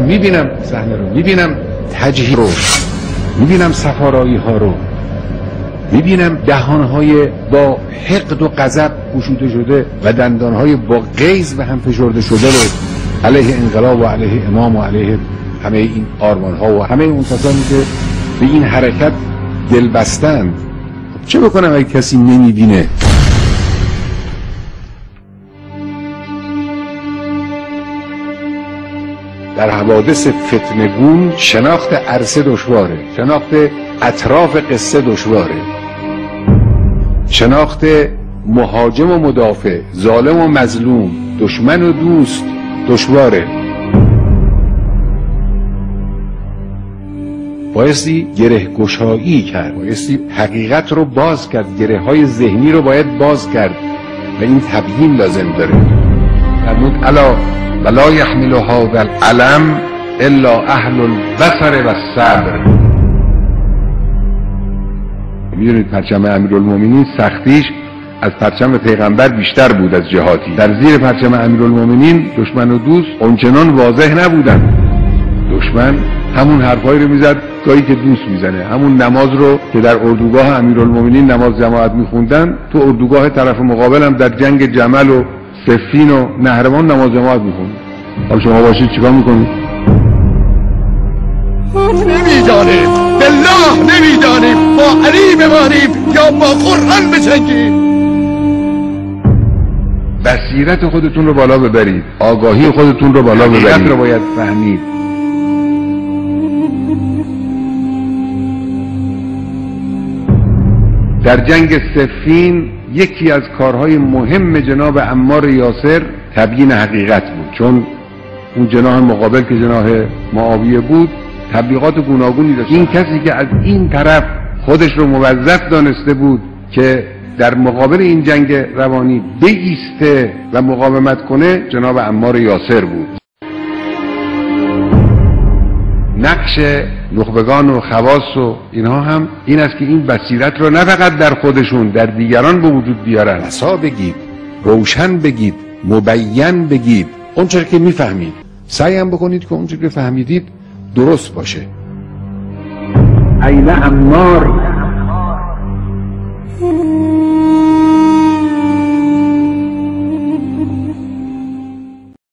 میبینم صحنه رو، میبینم تجهیز رو، میبینم سفارایی ها رو، میبینم دهانهای با حقد و غضب گشوده شده و دندانهای با غیظ به هم فشرده شده رو علیه انقلاب و علیه امام و علیه همه این آرمان ها و همه اون کسانی که به این حرکت دل بستند. چه بکنم اگه کسی نمیبینه؟ در حوادث فتنگون شناخت عرصه دشواره، شناخت اطراف قصه دشواره، شناخت مهاجم و مدافع، ظالم و مظلوم، دشمن و دوست دشواره. بایستی گره گشایی کرد، بایستی حقیقت رو باز کرد، گره های ذهنی رو باید باز کرد و این تبیین لازم داره. فرمود الا ولا یحمل هذا العلم الا اهل البصر و الصبر. میدونید پرچم امیرالمومنین سختیش از پرچم پیغمبر بیشتر بود از جهاتی. در زیر پرچم امیرالمومنین دشمن و دوست اونچنان واضح نبودن. دشمن همون حرفایی رو میزد گاهی که دوست میزنه، همون نماز رو که در اردوگاه امیرالمومنین نماز جماعت میخوندن تو اردوگاه طرف مقابل هم در جنگ جمل و صفین و نهروان نماز جماعت میخوند. حالا شما باشید چیکار میکنید؟ نمیدانیم، بالله نمیدانیم، با علی بمانیم یا با قرآن بجنگیم. بصیرت خودتون رو بالا ببرید، آگاهی خودتون رو بالا ببرید، حقیقت رو باید فهمید. در جنگ صفین یکی از کارهای مهم جناب عمار یاسر تبیین حقیقت بود، چون اون جناح مقابل که جناح معاویه بود تبلیغات گوناگونی داشت. این کسی که از این طرف خودش رو موظف دانسته بود که در مقابل این جنگ روانی بایسته و مقاومت کنه جناب عمار یاسر بود. نقش نخبگان و خواص و اینها هم این است که این بصیرت رو نه فقط در خودشون، در دیگران به وجود بیارن. رسا بگید، روشن بگید، مبین بگید اونچه که میفهمید. سعی هم بکنید که اونچه که فهمیدید درست باشه. این عمار